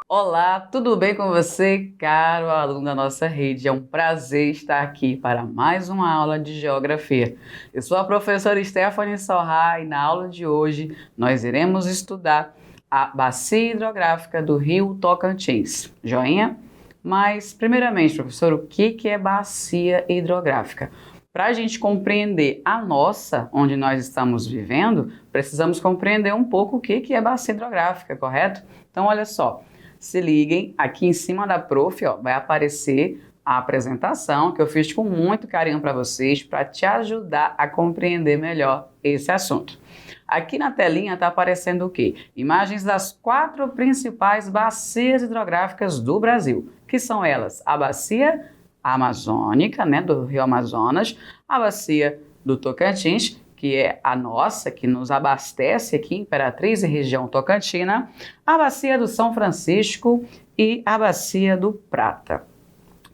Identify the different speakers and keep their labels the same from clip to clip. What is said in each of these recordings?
Speaker 1: Olá, tudo bem com você, caro aluno da nossa rede? É um prazer estar aqui para mais uma aula de Geografia. Eu sou a professora Stephanie Sorra e na aula de hoje nós iremos estudar a bacia hidrográfica do Rio Tocantins. Joinha? Mas, primeiramente, professor, o que é bacia hidrográfica? Para a gente compreender a nossa, onde nós estamos vivendo, precisamos compreender um pouco o que é bacia hidrográfica, correto? Então, olha só. Se liguem, aqui em cima da prof, vai aparecer a apresentação que eu fiz com muito carinho para vocês, para te ajudar a compreender melhor esse assunto. Aqui na telinha está aparecendo o quê? Imagens das 4 principais bacias hidrográficas do Brasil, que são elas: a bacia amazônica, né, do Rio Amazonas, a bacia do Tocantins, que é a nossa, que nos abastece aqui, Imperatriz e região Tocantina, a bacia do São Francisco e a bacia do Prata.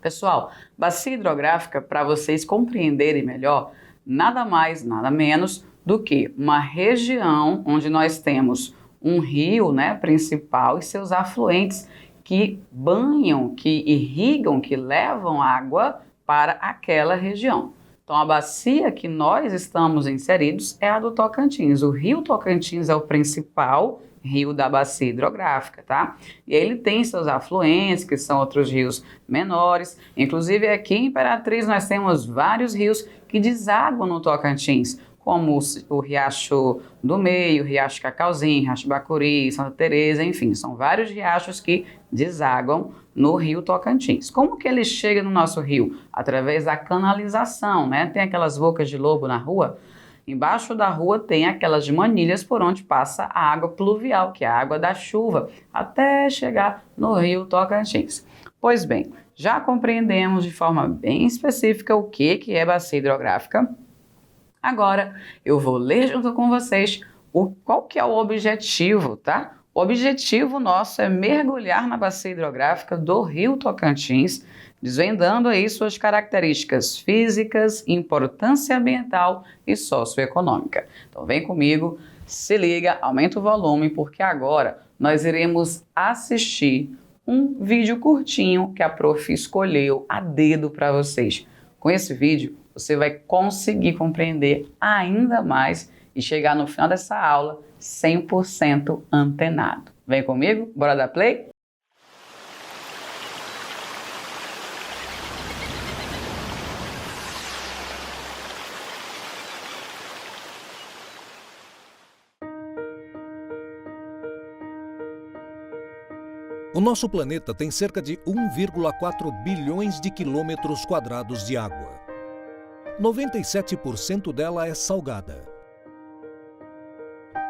Speaker 1: Pessoal, bacia hidrográfica, para vocês compreenderem melhor, nada mais, nada menos do que uma região onde nós temos um rio, né, principal e seus afluentes que banham, que irrigam, que levam água para aquela região. Então, a bacia que nós estamos inseridos é a do Tocantins. O rio Tocantins é o principal rio da bacia hidrográfica, tá? E ele tem seus afluentes, que são outros rios menores. Inclusive, aqui em Imperatriz, nós temos vários rios que desaguam no Tocantins, como o Riacho do Meio, o Riacho Cacauzinho, Riacho Bacuri, Santa Teresa, enfim, são vários riachos que desaguam no rio Tocantins. Como que ele chega no nosso rio? Através da canalização, né? Tem aquelas bocas de lobo na rua. Embaixo da rua tem aquelas manilhas por onde passa a água pluvial, que é a água da chuva, até chegar no rio Tocantins. Pois bem, já compreendemos de forma bem específica o que é bacia hidrográfica. Agora eu vou ler junto com vocês qual que é o objetivo, tá? O objetivo nosso é mergulhar na bacia hidrográfica do Rio Tocantins, desvendando aí suas características físicas, importância ambiental e socioeconômica. Então vem comigo, se liga, aumenta o volume, porque agora nós iremos assistir um vídeo curtinho que a prof escolheu a dedo para vocês. Com esse vídeo, você vai conseguir compreender ainda mais e chegar no final dessa aula 100% antenado. Vem comigo? Bora dar play?
Speaker 2: O nosso planeta tem cerca de 1,4 bilhões de quilômetros quadrados de água. 97% dela é salgada.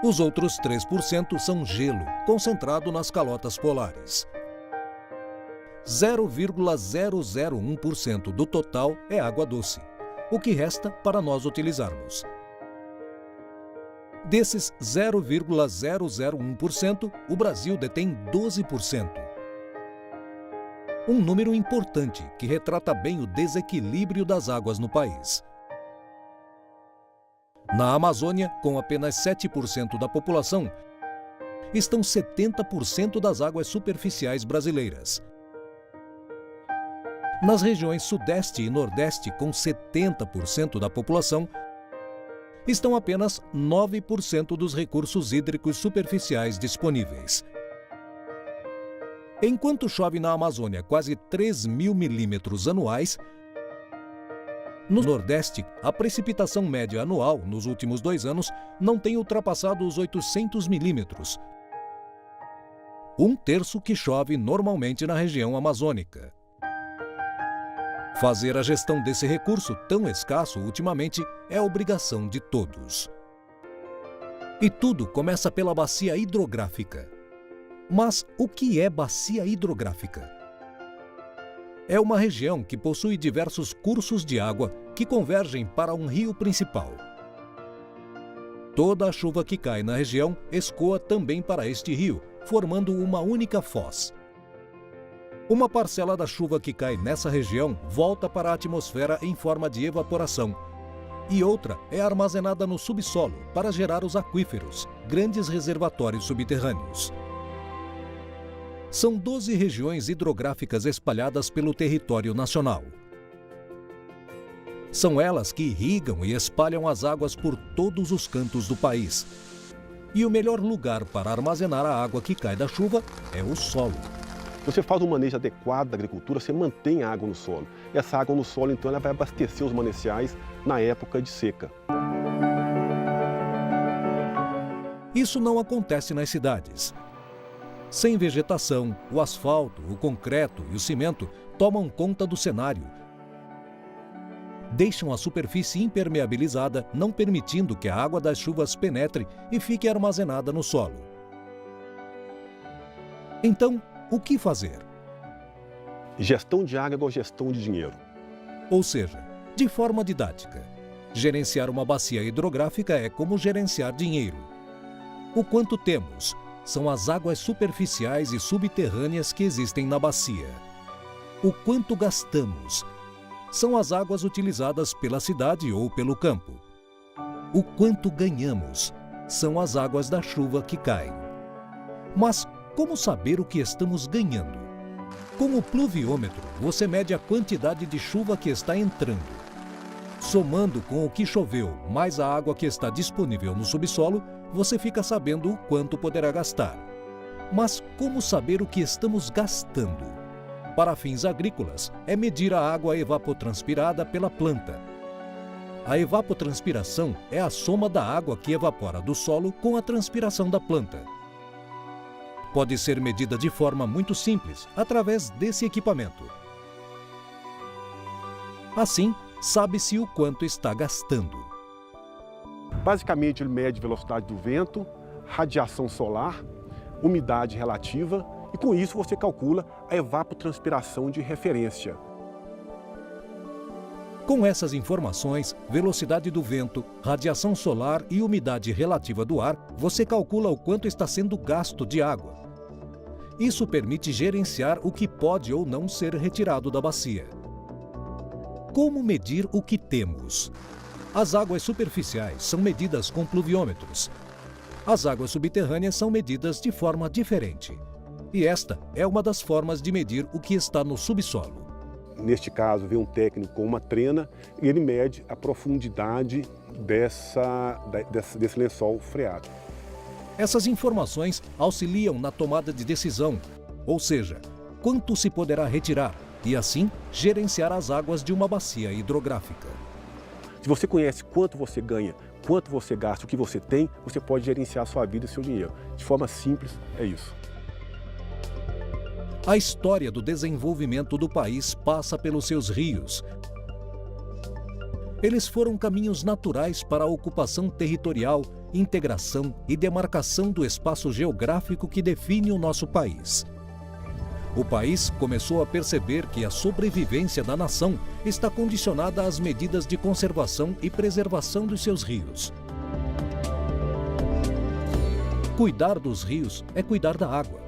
Speaker 2: Os outros 3% são gelo, concentrado nas calotas polares. 0,001% do total é água doce, o que resta para nós utilizarmos. Desses 0,001%, o Brasil detém 12%. Um número importante que retrata bem o desequilíbrio das águas no país. Na Amazônia, com apenas 7% da população, estão 70% das águas superficiais brasileiras. Nas regiões Sudeste e Nordeste, com 70% da população, estão apenas 9% dos recursos hídricos superficiais disponíveis. Enquanto chove na Amazônia quase 3.000 milímetros anuais, no Nordeste, a precipitação média anual nos últimos 2 anos não tem ultrapassado os 800 milímetros, 1/3 que chove normalmente na região amazônica. Fazer a gestão desse recurso tão escasso ultimamente é obrigação de todos. E tudo começa pela bacia hidrográfica. Mas o que é bacia hidrográfica? É uma região que possui diversos cursos de água que convergem para um rio principal. Toda a chuva que cai na região escoa também para este rio, formando uma única foz. Uma parcela da chuva que cai nessa região volta para a atmosfera em forma de evaporação, e outra é armazenada no subsolo para gerar os aquíferos, grandes reservatórios subterrâneos. São 12 regiões hidrográficas espalhadas pelo território nacional. São elas que irrigam e espalham as águas por todos os cantos do país. E o melhor lugar para armazenar a água que cai da chuva é o solo.
Speaker 3: Se você faz um manejo adequado da agricultura, você mantém a água no solo. E essa água no solo, então, ela vai abastecer os mananciais na época de seca.
Speaker 2: Isso não acontece nas cidades. Sem vegetação, o asfalto, o concreto e o cimento tomam conta do cenário. Deixam a superfície impermeabilizada, não permitindo que a água das chuvas penetre e fique armazenada no solo. Então, o que fazer?
Speaker 3: Gestão de água é igual gestão de dinheiro.
Speaker 2: Ou seja, de forma didática, gerenciar uma bacia hidrográfica é como gerenciar dinheiro. O quanto temos são as águas superficiais e subterrâneas que existem na bacia. O quanto gastamos são as águas utilizadas pela cidade ou pelo campo. O quanto ganhamos são as águas da chuva que caem. Mas como saber o que estamos ganhando? Com o pluviômetro, você mede a quantidade de chuva que está entrando. Somando com o que choveu mais a água que está disponível no subsolo, você fica sabendo o quanto poderá gastar. Mas como saber o que estamos gastando? Para fins agrícolas, é medir a água evapotranspirada pela planta. A evapotranspiração é a soma da água que evapora do solo com a transpiração da planta. Pode ser medida de forma muito simples, através desse equipamento. Assim, sabe-se o quanto está gastando.
Speaker 3: Basicamente, ele mede velocidade do vento, radiação solar, umidade relativa e, com isso, você calcula a evapotranspiração de referência.
Speaker 2: Com essas informações, velocidade do vento, radiação solar e umidade relativa do ar, você calcula o quanto está sendo gasto de água. Isso permite gerenciar o que pode ou não ser retirado da bacia. Como medir o que temos? As águas superficiais são medidas com pluviômetros. As águas subterrâneas são medidas de forma diferente. E esta é uma das formas de medir o que está no subsolo.
Speaker 3: Neste caso, vem um técnico com uma trena e ele mede a profundidade desse lençol freático.
Speaker 2: Essas informações auxiliam na tomada de decisão, ou seja, quanto se poderá retirar e, assim, gerenciar as águas de uma bacia hidrográfica.
Speaker 3: Se você conhece quanto você ganha, quanto você gasta, o que você tem, você pode gerenciar a sua vida e seu dinheiro. De forma simples, é isso.
Speaker 2: A história do desenvolvimento do país passa pelos seus rios. Eles foram caminhos naturais para a ocupação territorial, integração e demarcação do espaço geográfico que define o nosso país. O país começou a perceber que a sobrevivência da nação está condicionada às medidas de conservação e preservação dos seus rios. Cuidar dos rios é cuidar da água.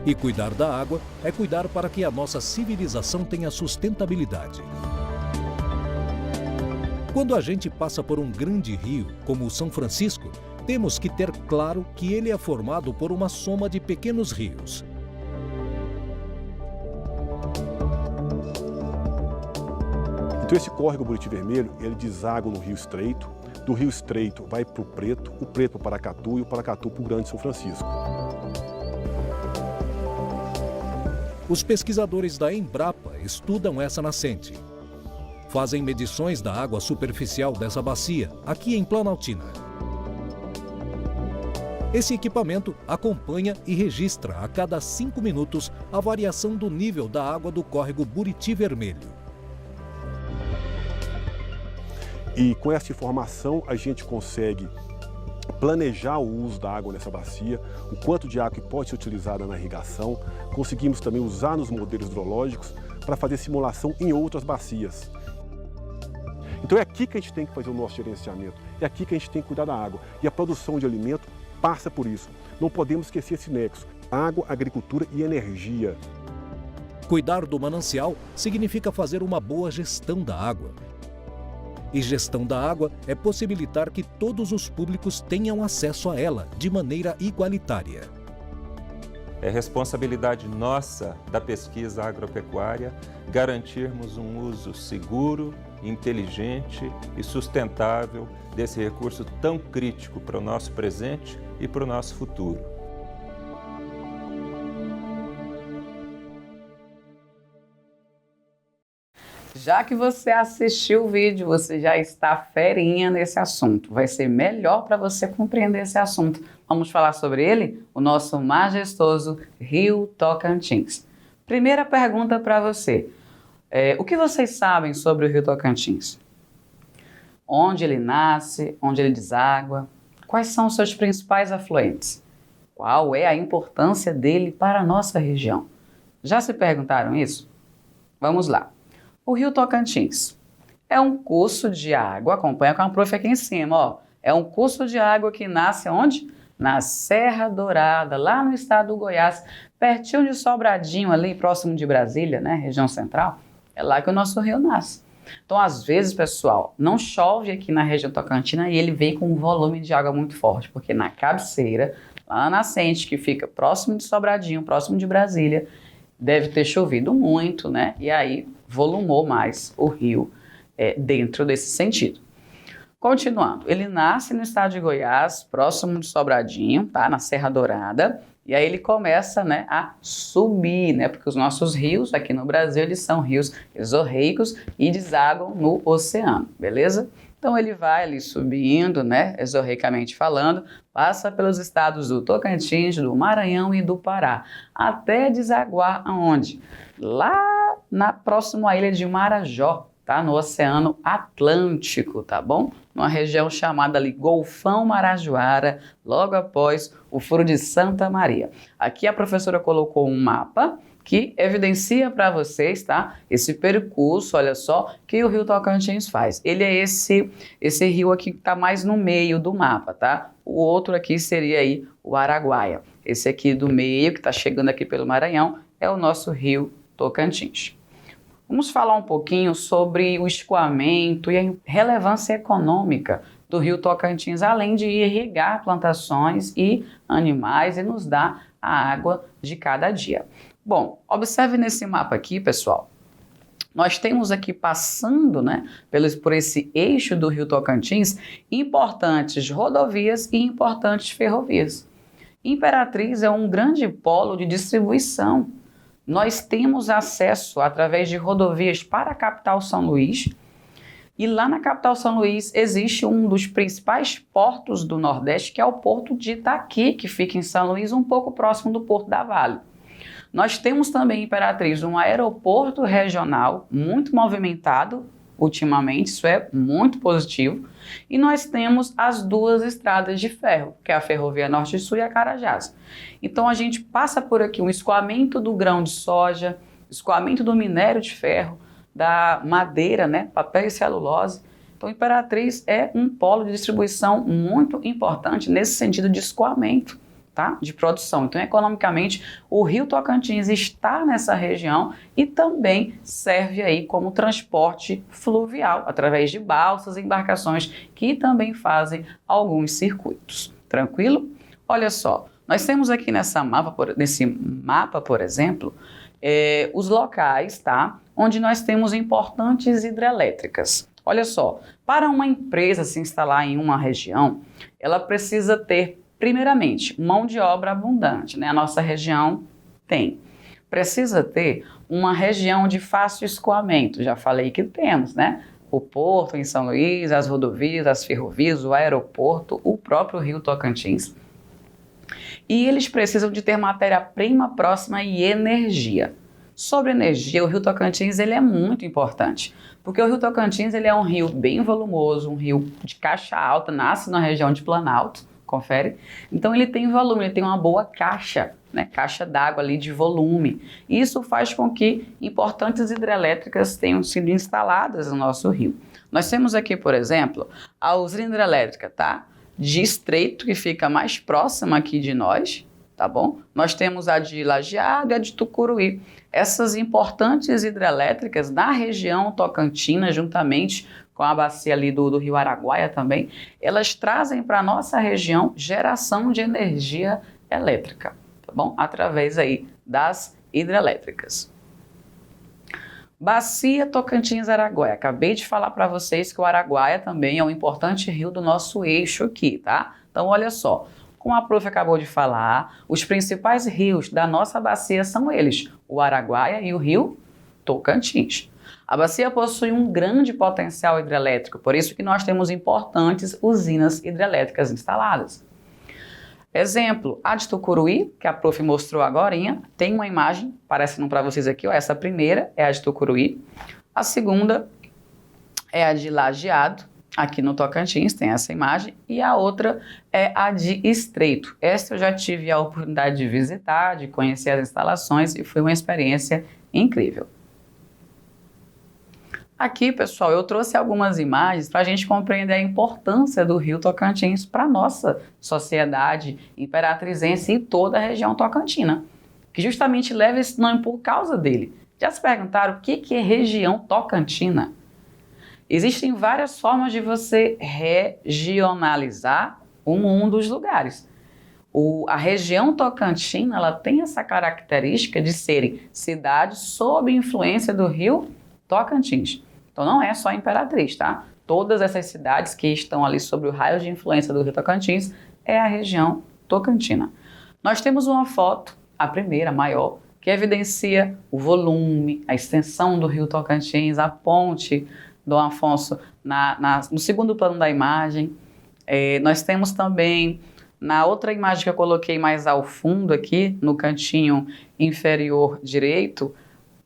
Speaker 2: E cuidar da água é cuidar para que a nossa civilização tenha sustentabilidade. Quando a gente passa por um grande rio, como o São Francisco, temos que ter claro que ele é formado por uma soma de pequenos rios.
Speaker 3: Então esse córrego Buriti Vermelho, ele deságua no Rio Estreito, do Rio Estreito vai para o Preto para o Paracatu e o Paracatu para o Grande São Francisco.
Speaker 2: Os pesquisadores da Embrapa estudam essa nascente. Fazem medições da água superficial dessa bacia, aqui em Planaltina. Esse equipamento acompanha e registra a cada 5 minutos a variação do nível da água do córrego Buriti Vermelho.
Speaker 3: E com essa informação a gente consegue planejar o uso da água nessa bacia, o quanto de água que pode ser utilizada na irrigação. Conseguimos também usar nos modelos hidrológicos para fazer simulação em outras bacias. Então é aqui que a gente tem que fazer o nosso gerenciamento, é aqui que a gente tem que cuidar da água. E a produção de alimento passa por isso. Não podemos esquecer esse nexo: água, agricultura e energia.
Speaker 2: Cuidar do manancial significa fazer uma boa gestão da água. E gestão da água é possibilitar que todos os públicos tenham acesso a ela de maneira igualitária.
Speaker 4: É responsabilidade nossa da pesquisa agropecuária garantirmos um uso seguro, inteligente e sustentável desse recurso tão crítico para o nosso presente e para o nosso futuro.
Speaker 1: Já que você assistiu o vídeo, você já está ferinha nesse assunto. Vai ser melhor para você compreender esse assunto. Vamos falar sobre ele? O nosso majestoso Rio Tocantins. Primeira pergunta para você. O que vocês sabem sobre o Rio Tocantins? Onde ele nasce? Onde ele deságua? Quais são os seus principais afluentes? Qual é a importância dele para a nossa região? Já se perguntaram isso? Vamos lá. O Rio Tocantins é um curso de água, acompanha com a prof aqui em cima, ó. É um curso de água que nasce onde? Na Serra Dourada, lá no estado do Goiás, pertinho de Sobradinho, ali próximo de Brasília, né, região central. É lá que o nosso rio nasce. Então, às vezes, pessoal, não chove aqui na região tocantina e ele vem com um volume de água muito forte, porque na cabeceira, lá na nascente, que fica próximo de Sobradinho, próximo de Brasília, deve ter chovido muito, né? E aí volumou mais o rio dentro desse sentido. Continuando, ele nasce no estado de Goiás, próximo de Sobradinho, tá? Na Serra Dourada, e aí ele começa, né, a subir, né? Porque os nossos rios aqui no Brasil, eles são rios exorreicos e desaguam no oceano, beleza? Então ele vai ali subindo, né, exorreicamente falando, passa pelos estados do Tocantins, do Maranhão e do Pará, até desaguar aonde? Lá na próxima ilha de Marajó, tá? No Oceano Atlântico, tá bom? Numa região chamada ali Golfão Marajoara, logo após o Furo de Santa Maria. Aqui a professora colocou um mapa que evidencia para vocês, tá? Esse percurso, olha só, que o Rio Tocantins faz. Ele é esse rio aqui que está mais no meio do mapa, tá? O outro aqui seria aí o Araguaia. Esse aqui do meio, que está chegando aqui pelo Maranhão, é o nosso Rio Tocantins. Vamos falar um pouquinho sobre o escoamento e a relevância econômica do Rio Tocantins, além de irrigar plantações e animais e nos dar a água de cada dia. Bom, observe nesse mapa aqui, pessoal. Nós temos aqui passando, né, por esse eixo do Rio Tocantins, importantes rodovias e importantes ferrovias. Imperatriz é um grande polo de distribuição. Nós temos acesso através de rodovias para a capital São Luís. E lá na capital São Luís existe um dos principais portos do Nordeste, que é o Porto de Itaqui, que fica em São Luís, um pouco próximo do Porto da Vale. Nós temos também em Imperatriz um aeroporto regional muito movimentado ultimamente, isso é muito positivo. E nós temos as duas estradas de ferro, que é a Ferrovia Norte-Sul e a Carajás. Então a gente passa por aqui um escoamento do grão de soja, escoamento do minério de ferro, da madeira, né, papel e celulose. Então Imperatriz é um polo de distribuição muito importante nesse sentido de escoamento, tá? De produção. Então, economicamente, o Rio Tocantins está nessa região e também serve aí como transporte fluvial, através de balsas e embarcações que também fazem alguns circuitos. Tranquilo? Olha só, nós temos aqui nesse mapa, por exemplo, os locais, tá? Onde nós temos importantes hidrelétricas. Olha só, para uma empresa se instalar em uma região, ela precisa ter, primeiramente, mão de obra abundante, né? A nossa região tem. Precisa ter uma região de fácil escoamento, já falei que temos, né? O porto em São Luís, as rodovias, as ferrovias, o aeroporto, o próprio Rio Tocantins. E eles precisam de ter matéria-prima próxima e energia. Sobre energia, o Rio Tocantins ele é muito importante, porque o Rio Tocantins ele é um rio bem volumoso, um rio de caixa alta, nasce na região de Planalto, confere? Então ele tem volume, ele tem uma boa caixa, né? Caixa d'água ali de volume. Isso faz com que importantes hidrelétricas tenham sido instaladas no nosso rio. Nós temos aqui, por exemplo, a usina hidrelétrica, tá? De Estreito, que fica mais próxima aqui de nós, tá bom? Nós temos a de Lajeado e a de Tucuruí. Essas importantes hidrelétricas na região tocantina, juntamente com a bacia ali do Rio Araguaia também, elas trazem para a nossa região geração de energia elétrica, tá bom? Através aí das hidrelétricas. Bacia Tocantins-Araguaia. Acabei de falar para vocês que o Araguaia também é um importante rio do nosso eixo aqui, tá? Então, olha só, como a prof acabou de falar, os principais rios da nossa bacia são eles, o Araguaia e o rio Tocantins. A bacia possui um grande potencial hidrelétrico, por isso que nós temos importantes usinas hidrelétricas instaladas. Exemplo, a de Tucuruí, que a prof mostrou agorinha, tem uma imagem, aparecendo para vocês aqui, ó, essa primeira é a de Tucuruí, a segunda é a de Lajeado, aqui no Tocantins, tem essa imagem, e a outra é a de Estreito. Essa eu já tive a oportunidade de visitar, de conhecer as instalações e foi uma experiência incrível. Aqui, pessoal, eu trouxe algumas imagens para a gente compreender a importância do rio Tocantins para a nossa sociedade imperatrizense e toda a região tocantina, que justamente leva esse nome por causa dele. Já se perguntaram o que é região tocantina? Existem várias formas de você regionalizar um dos lugares. A região tocantina ela tem essa característica de serem cidades sob influência do rio Tocantins. Então não é só Imperatriz, tá? Todas essas cidades que estão ali sob o raio de influência do rio Tocantins é a região tocantina. Nós temos uma foto, a primeira, maior, que evidencia o volume, a extensão do rio Tocantins, a ponte Dom Afonso no segundo plano da imagem. Nós temos também, na outra imagem que eu coloquei mais ao fundo aqui, no cantinho inferior direito,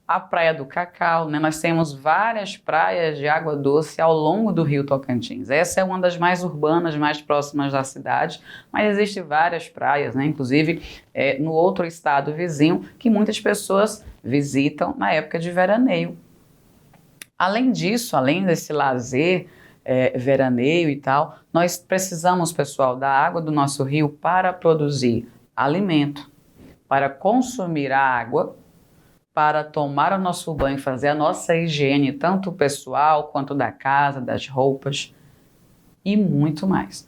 Speaker 1: a Praia do Cacau, né? Nós temos várias praias de água doce ao longo do rio Tocantins. Essa é uma das mais urbanas, mais próximas da cidade, mas existem várias praias, né? Inclusive no outro estado vizinho, que muitas pessoas visitam na época de veraneio. Além disso, além desse lazer, veraneio e tal, nós precisamos, pessoal, da água do nosso rio para produzir alimento, para consumir a água, para tomar o nosso banho, fazer a nossa higiene, tanto pessoal quanto da casa, das roupas e muito mais.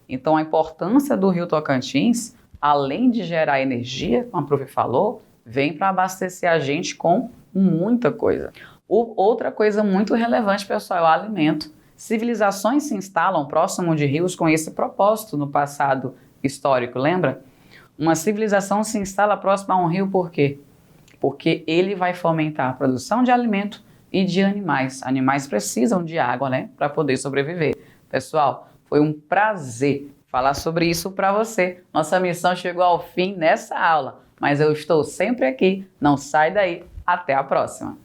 Speaker 1: Então a importância do rio Tocantins, além de gerar energia, como a prof falou, vem para abastecer a gente com muita coisa. Outra coisa muito relevante, pessoal, é o alimento. Civilizações se instalam próximo de rios com esse propósito no passado histórico, lembra? Uma civilização se instala próxima a um rio por quê? Porque ele vai fomentar a produção de alimento e de animais. Animais precisam de água, né, para poder sobreviver. Pessoal, foi um prazer falar sobre isso para você. Nossa missão chegou ao fim nessa aula, mas eu estou sempre aqui. Não sai daí. Até a próxima.